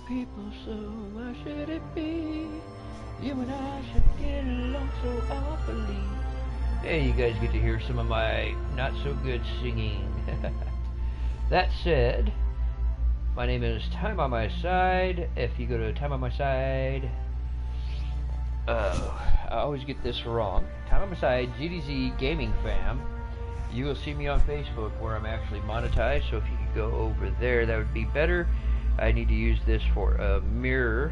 people, so why should it be? You and I should get along so awfully. Hey, you guys get to hear some of my not so good singing. That said, my name is Tymeonmyside. If you go to Tymeonmyside, I always get this wrong. Tymeonmyside GDZ Gaming Fam. You will see me on Facebook where I'm actually monetized, so if you could go over there, that would be better. I need to use this for a mirror,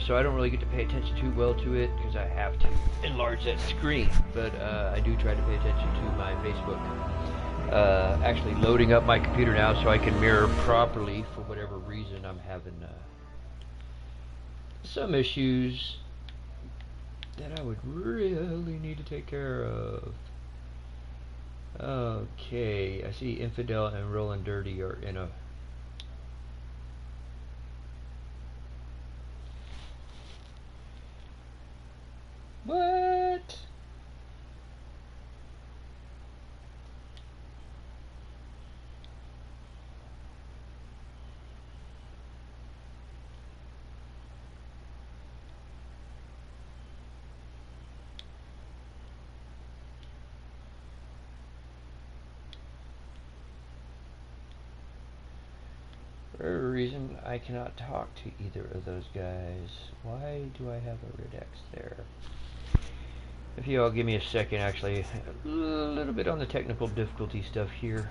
so I don't really get to pay attention too well to it because I have to enlarge that screen, but I do try to pay attention to my Facebook. Actually loading up my computer now so I can mirror properly. For whatever reason, I'm having some issues that I would really need to take care of. Okay, I see Infidel and Rolling Dirty are in a... What? For whatever reason, I cannot talk to either of those guys. Why do I have a red X there? If you all give me a second, actually, a little bit on the technical difficulty stuff here.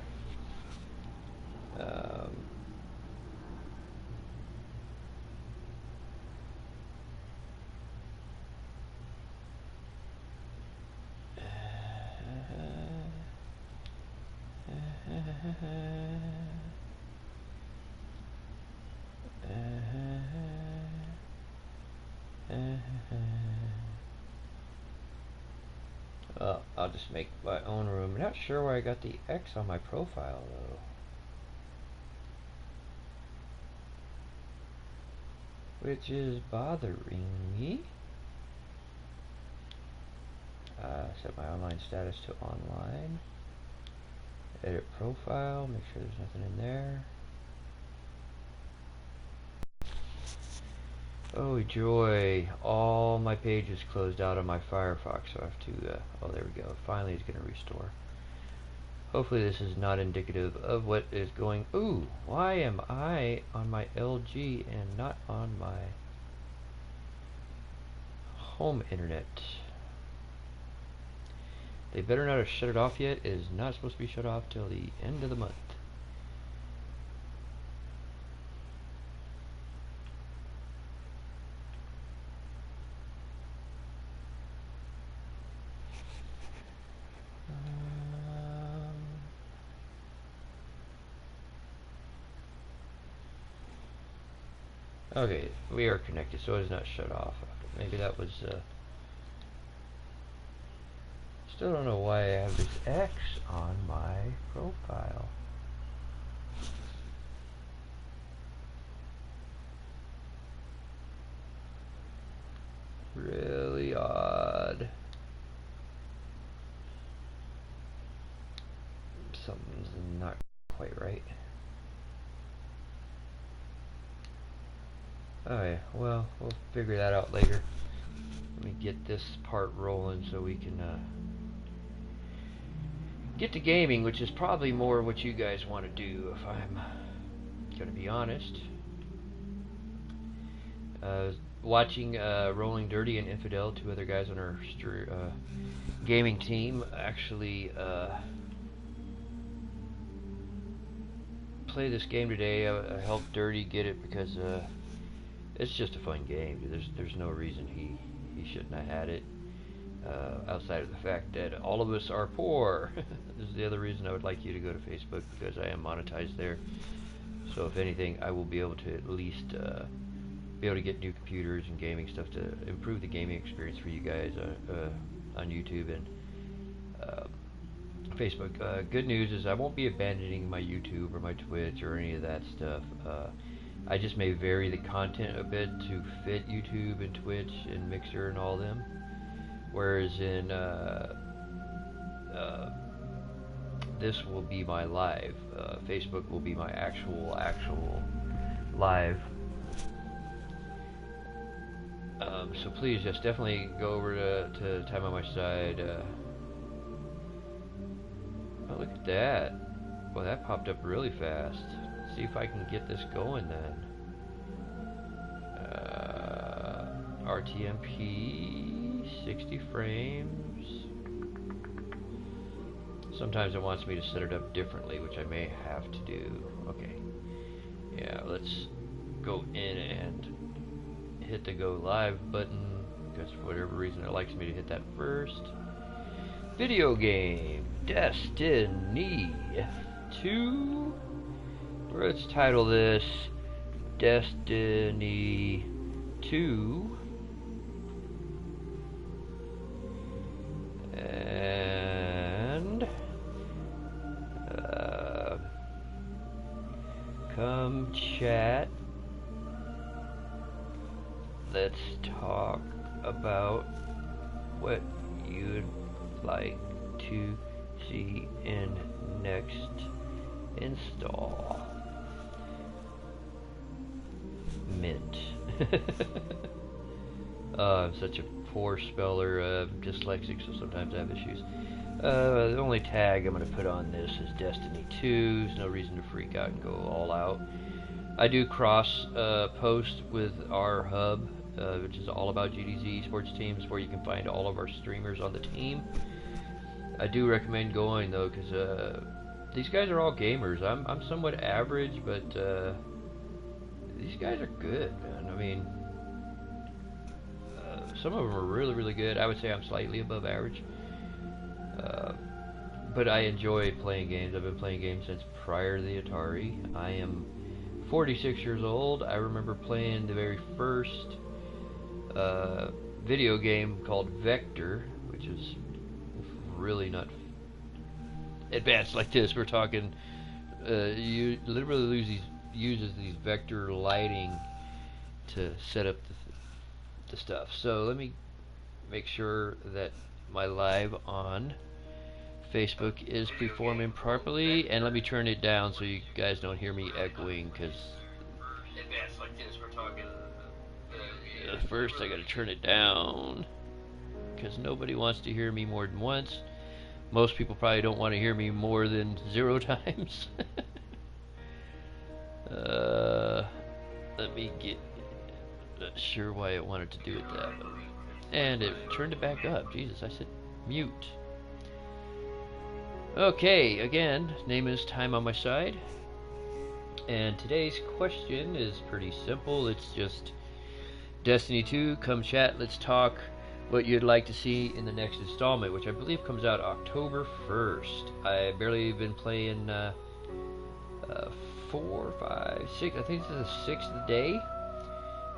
I'll just make my own room. Not sure where I got the X on my profile though. Which is bothering me. Set my online status to online. Edit profile, make sure there's nothing in there. Oh joy, all my pages closed out on my Firefox, so I have to, oh there we go, finally it's going to restore. Hopefully this is not indicative of what is going... Ooh, why am I on my LG and not on my home internet? They better not have shut it off yet. It is not supposed to be shut off till the end of the month. Okay, we are connected, so it is not shut off. Maybe that was... Still don't know why I have this X on my profile. Really odd. Something's not quite right. Oh yeah, well, we'll figure that out later. Let me get this part rolling so we can get to gaming, which is probably more what you guys want to do, if I'm gonna be honest. Watching Rolling Dirty and Infidel, two other guys on our gaming team, actually play this game today. I helped Dirty get it because it's just a fun game. There's no reason he shouldn't have had it, outside of the fact that all of us are poor. This is the other reason I would like you to go to Facebook, because I am monetized there. So if anything, I will be able to at least be able to get new computers and gaming stuff to improve the gaming experience for you guys on YouTube and Facebook. Good news is I won't be abandoning my YouTube or my Twitch or any of that stuff. I just may vary the content a bit to fit YouTube and Twitch and Mixer and all them. Whereas in this will be my live. Facebook will be my actual live So please, just definitely go over to Tymeonmyside. Oh, look at that. Well, that popped up really fast. See if I can get this going then. RTMP, 60 frames. Sometimes it wants me to set it up differently, which I may have to do. Okay. Yeah, let's go in and hit the go live button, because for whatever reason it likes me to hit that first. Video game Destiny 2. Let's title this Destiny 2. And come chat. Let's talk about what you'd like to see in next install. Mint. I'm such a poor speller. I'm dyslexic, so sometimes I have issues. The only tag I'm going to put on this is Destiny 2. There's no reason to freak out and go all out. I do cross post with our hub, which is all about GDZ E-Sports teams, where you can find all of our streamers on the team. I do recommend going though, because these guys are all gamers. I'm somewhat average, but these guys are good, man. I mean, some of them are really, really good. I would say I'm slightly above average. But I enjoy playing games. I've been playing games since prior to the Atari. I am 46 years old. I remember playing the very first video game called Vector, which is really not advanced like this. We're talking, you literally uses these vector lighting to set up the stuff. So let me make sure that my live on Facebook is performing properly, and let me turn it down so you guys don't hear me echoing, because advanced like this, we're talking first I gotta turn it down, because nobody wants to hear me more than once. Most people probably don't want to hear me more than 0 times. Let me get, not sure why it wanted to do it that way. And it turned it back up. Jesus, I said mute. Okay, again, name is Tymeonmyside. And today's question is pretty simple. It's just Destiny 2, come chat, let's talk what you'd like to see in the next installment, which I believe comes out October 1st. I've barely been playing 4, 5, 6, I think this is the 6th day.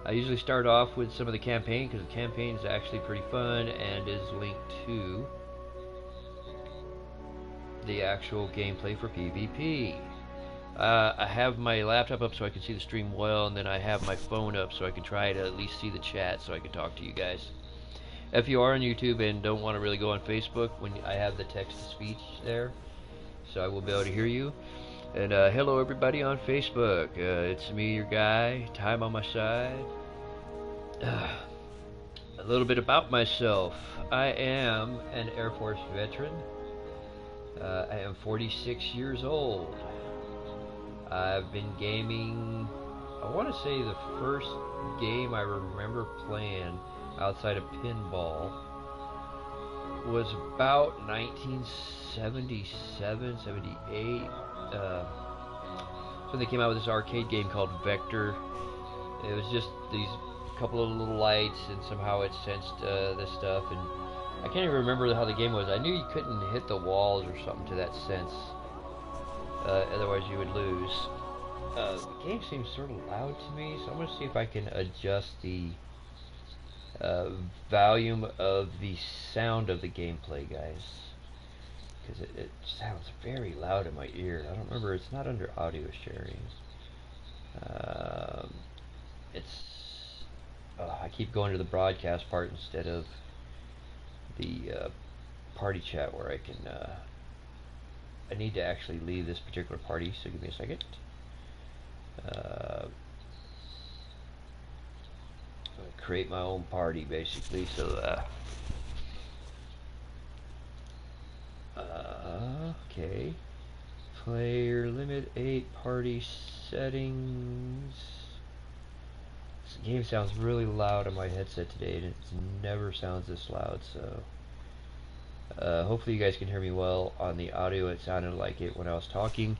I usually start off with some of the campaign, because the campaign is actually pretty fun and is linked to the actual gameplay for PvP. I have my laptop up so I can see the stream well, and then I have my phone up so I can try to at least see the chat so I can talk to you guys. If you are on YouTube and don't want to really go on Facebook, when I have the text-to-speech there, so I will be able to hear you. And hello everybody on Facebook. It's me, your guy, Tymeonmyside. A little bit about myself. I am an Air Force veteran. I am 46 years old. I've been gaming, I want to say the first game I remember playing outside of pinball was about 1977, 78. So they came out with this arcade game called Vector. It was just these couple of little lights, and somehow it sensed this stuff, and I can't even remember how the game was. I knew you couldn't hit the walls or something to that sense, otherwise you would lose. The game seems sort of loud to me, so I'm going to see if I can adjust the volume of the sound of the gameplay, guys, because it sounds very loud in my ear. I don't remember, it's not under audio sharing. I keep going to the broadcast part instead of the party chat, where I can I need to actually leave this particular party, so give me a second. create my own party basically. So okay, player limit 8, party settings. This game sounds really loud on my headset today, and it never sounds this loud. So hopefully you guys can hear me well on the audio. It sounded like it when I was talking.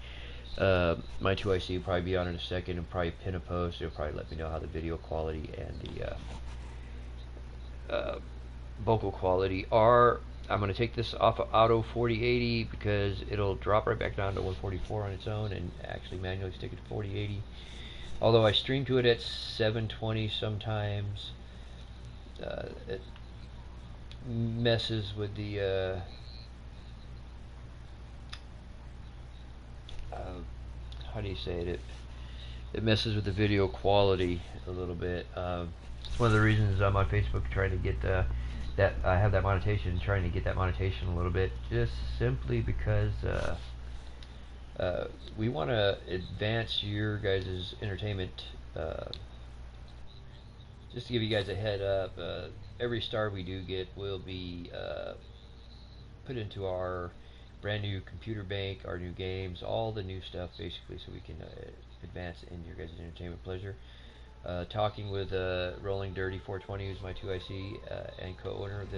My 2IC will probably be on in a second and probably pin a post. It'll probably let me know how the video quality and the vocal quality are. I'm going to take this off of auto 4080 because it'll drop right back down to 144 on its own and actually manually stick it to 4080. Although I stream to it at 720 sometimes, it messes with the how do you say it? It messes with the video quality a little bit. It's one of the reasons I'm on Facebook trying to get that I have that monetization, trying to get that monetization a little bit, just simply because we want to advance your guys' entertainment. Just to give you guys a head up, every star we do get will be put into our brand new computer bank, our new games, all the new stuff basically, so we can advance in your guys' entertainment pleasure. Talking with Rolling Dirty 420, who's my 2IC and co-owner of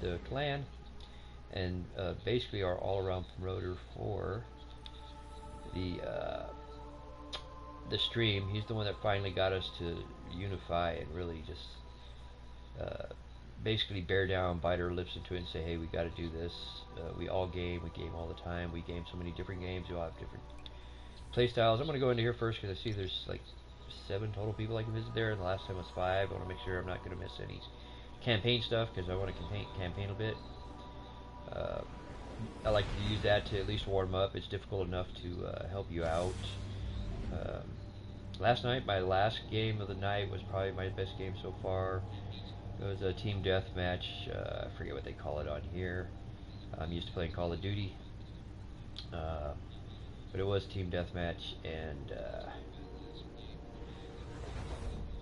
the clan, and basically our all-around promoter for the stream. He's the one that finally got us to unify and really just basically bear down, bite our lips into it, and say, hey, we got to do this. We all game. We game all the time. We game so many different games. We all have different play styles. I'm going to go into here first because I see there's like 7 total people I can visit there, and the last time was 5. I want to make sure I'm not going to miss any campaign stuff because I want to campaign a bit. I like to use that to at least warm up. It's difficult enough to help you out. Last night, my last game of the night was probably my best game so far. It was a team deathmatch. I forget what they call it on here. I'm used to playing Call of Duty. But it was team deathmatch, and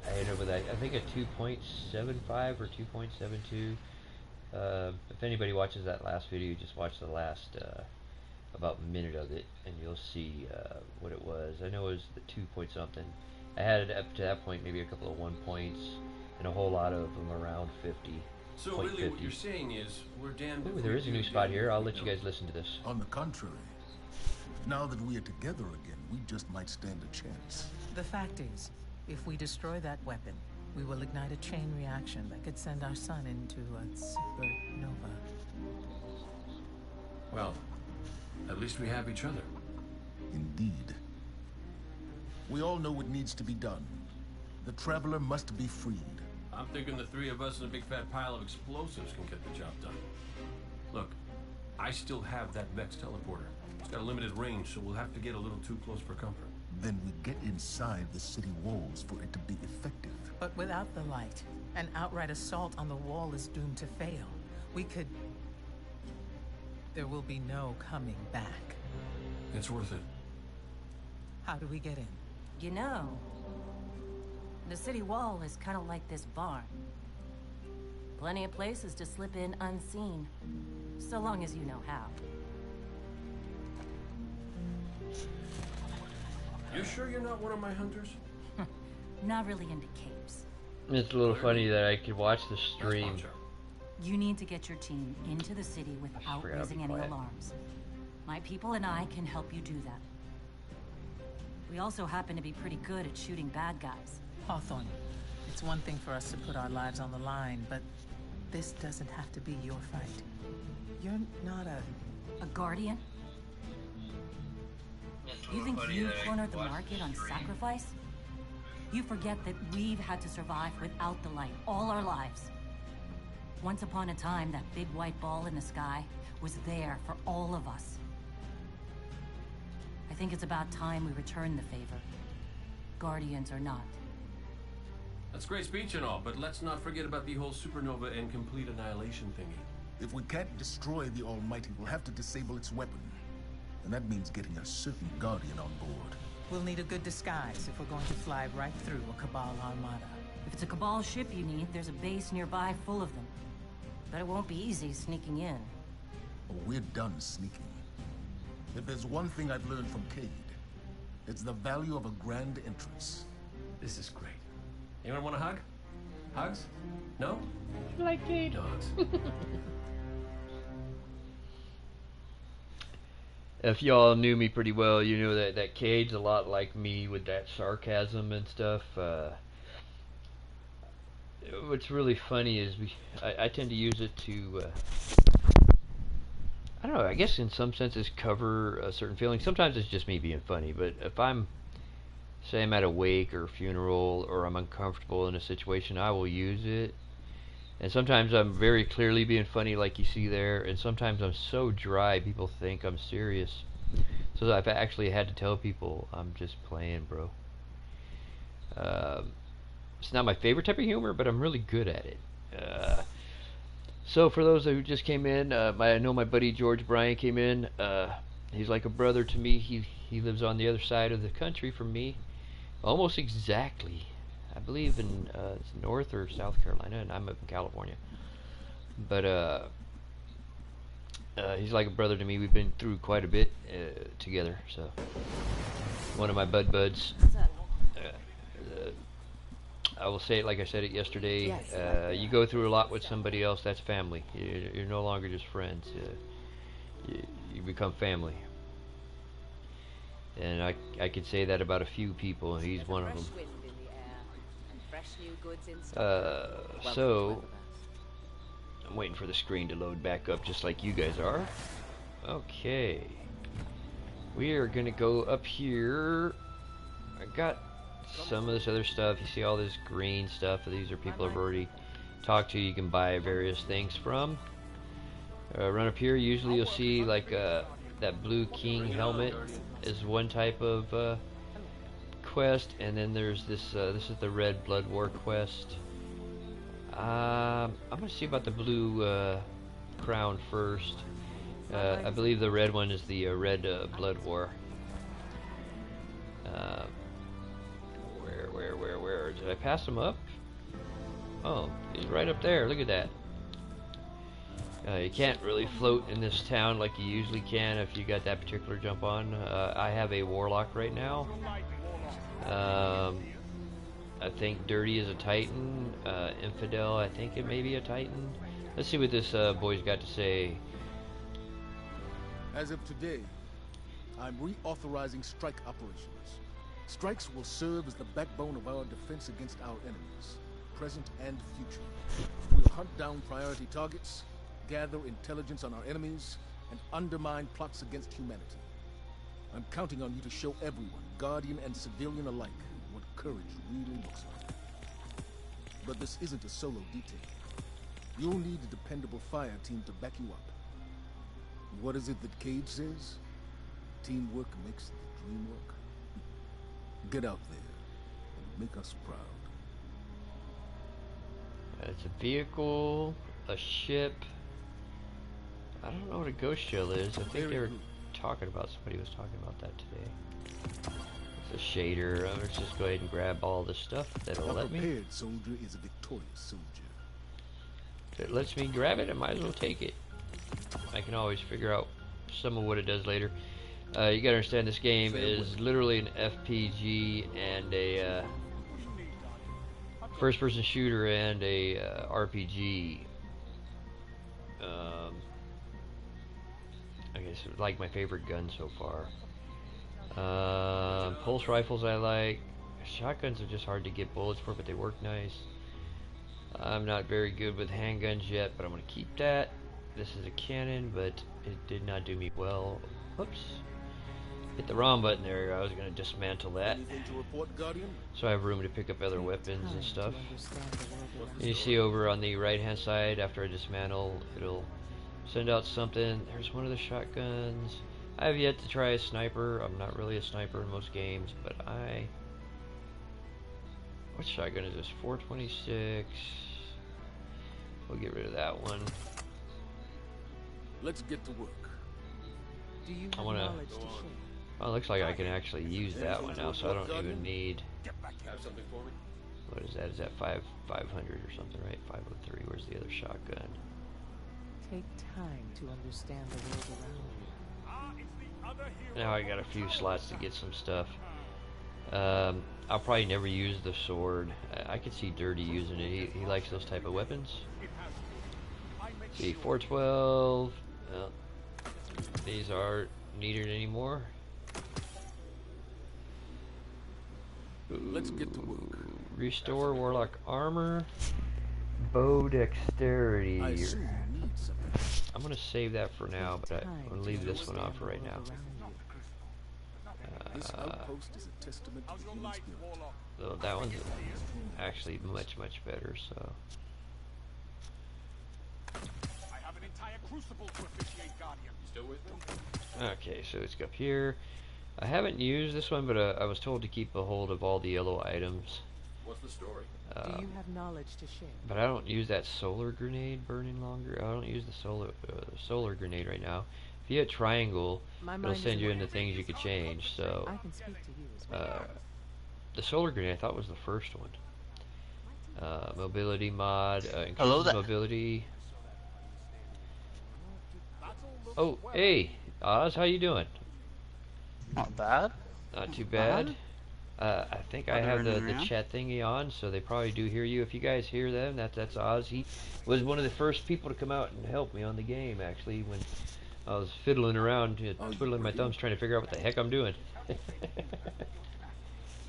I ended up with, I think, a 2.75 or 2.72. If anybody watches that last video, just watch the last about a minute of it, and you'll see what it was. I know it was the 2 point something. I had it up to that point maybe a couple of 1 points, and a whole lot of them around 50. So really 50. What you're saying is we're damned. Ooh, there is a new spot here. I'll let you guys listen to this. On the contrary, now that we are together again, we just might stand a chance. The fact is, if we destroy that weapon, we will ignite a chain reaction that could send our sun into a supernova. Well, at least we have each other. Indeed. We all know what needs to be done. The Traveler must be freed. I'm thinking the 3 of us and a big fat pile of explosives can get the job done. Look, I still have that Vex teleporter. It's got a limited range, so we'll have to get a little too close for comfort. Then we get inside the city walls for it to be effective. But without the light, an outright assault on the wall is doomed to fail. We could... There will be no coming back. It's worth it. How do we get in? You know, the city wall is kind of like this barn. Plenty of places to slip in unseen, so long as you know how. You sure you're not one of my hunters? Not really into capes. It's a little funny that I could watch the stream. You need to get your team into the city without raising any alarms. My people and I can help you do that. We also happen to be pretty good at shooting bad guys. Hawthorne, it's one thing for us to put our lives on the line, but this doesn't have to be your fight. You're not a guardian? You think you cornered the market on sacrifice? You forget that we've had to survive without the light all our lives. Once upon a time, that big white ball in the sky was there for all of us. I think it's about time we return the favor. Guardians or not. That's great speech and all, but let's not forget about the whole supernova and complete annihilation thingy. If we can't destroy the Almighty, we'll have to disable its weapon. And that means getting a certain Guardian on board. We'll need a good disguise if we're going to fly right through a Cabal armada. If it's a Cabal ship you need, there's a base nearby full of them. But it won't be easy sneaking in. Oh, we're done sneaking. If there's one thing I've learned from Cade, it's the value of a grand entrance. This is great. Anyone want a hug? Hugs? No? Like Cade. Dogs. If y'all knew me pretty well, you know that Cade's a lot like me with that sarcasm and stuff. What's really funny is I tend to use it to, I don't know, I guess in some senses cover a certain feeling. Sometimes it's just me being funny, but if say I'm at a wake or a funeral or I'm uncomfortable in a situation, I will use it. And sometimes I'm very clearly being funny like you see there, and sometimes I'm so dry people think I'm serious. So I've actually had to tell people I'm just playing, bro. It's not my favorite type of humor, but I'm really good at it. So for those who just came in, I know my buddy George Bryan came in. He's like a brother to me. He lives on the other side of the country from me, almost exactly. I believe in it's North or South Carolina, and I'm up in California. But he's like a brother to me. We've been through quite a bit together. So one of my buds. I will say it like I said it yesterday. Yes. You go through a lot with somebody else. That's family. You're no longer just friends. You become family. And I could say that about a few people, and he's one of them. So I'm waiting for the screen to load back up just like you guys are. Okay, we are gonna go up here. I got some of this other stuff. You see all this green stuff. These are people I've already talked to. You can buy various things from. Run up here. Usually you'll see like that blue king helmet is one type of quest, and then there's this this is the red blood war quest. I'm gonna see about the blue crown first. I believe the red one is the red blood war. Where did I pass him up? Oh, he's right up there. Look at that. You can't really float in this town like you usually can if you got that particular jump on. I have a warlock right now. I think Dirty is a Titan. Infidel, I think it may be a Titan. Let's see what this boy's got to say. As of today, I'm reauthorizing strike operations. Strikes will serve as the backbone of our defense against our enemies, present and future. We'll hunt down priority targets, gather intelligence on our enemies, and undermine plots against humanity. I'm counting on you to show everyone, Guardian and civilian alike, what courage really looks like. But this isn't a solo detail. You'll need a dependable fire team to back you up. What is it that Cage says? Teamwork makes the dream work. Get out there and make us proud. It's a vehicle, a ship. I don't know what a ghost shell is. I think they were talking about, somebody was talking about that today. It's a shader. Let's just go ahead and grab all the stuff that'll let me. A prepared soldier is a victorious soldier. If it lets me grab it, I might as well take it. I can always figure out some of what it does later. You gotta understand, this game is literally an FPG and a first-person shooter and a RPG. I guess it's like my favorite gun so far. Pulse rifles I like. Shotguns are just hard to get bullets for, but they work nice. I'm not very good with handguns yet, but I'm gonna keep that. This is a cannon, but it did not do me well. Oops. Hit the wrong button there. I was going to dismantle that. Anything to report, Guardian? So I have room to pick up other weapons and stuff. And you see over on the right hand side, after I dismantle, it'll send out something. There's one of the shotguns. I have yet to try a sniper. I'm not really a sniper in most games, but what shotgun is this? 426. We'll get rid of that one. Let's get to work. Do you I have wanna- knowledge to share? Oh, it looks like I can actually use that one now, so I don't even need Have something for me? What is that? Is that 500 or something, right? 503. Where's the other shotgun? Take time to understand the world around you. Now I got a few slots to get some stuff. I'll probably never use the sword. I could see Dirty using it. He likes those type of weapons. See, 412. Well, these aren't needed anymore. Let's get to work. Restore Warlock armor. Bow dexterity. I assume you need something. I'm gonna save that for now, but I'm gonna leave this one on for right now. This outpost is a testament to the human spirit. So that one's actually much better. So. I have an entire crucible to officiate, Guardian. You still with me? Okay, so it's up here. I haven't used this one, but I was told to keep a hold of all the yellow items. What's the story? Do you have knowledge to share? But I don't use that solar grenade burning longer. I don't use the solar grenade right now. If you hit triangle, it'll send you into things you could change. So I can speak to you as well. the solar grenade I thought was the first one. Mobility mod, increases mobility. Oh, hey, Oz, how you doing? Not bad. Not too bad. I think I have the chat thingy on, so they probably do hear you. If you guys hear them, that's Oz. He was one of the first people to come out and help me on the game, actually, when I was fiddling around, twiddling my thumbs, trying to figure out what the heck I'm doing.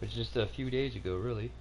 It's just a few days ago, really.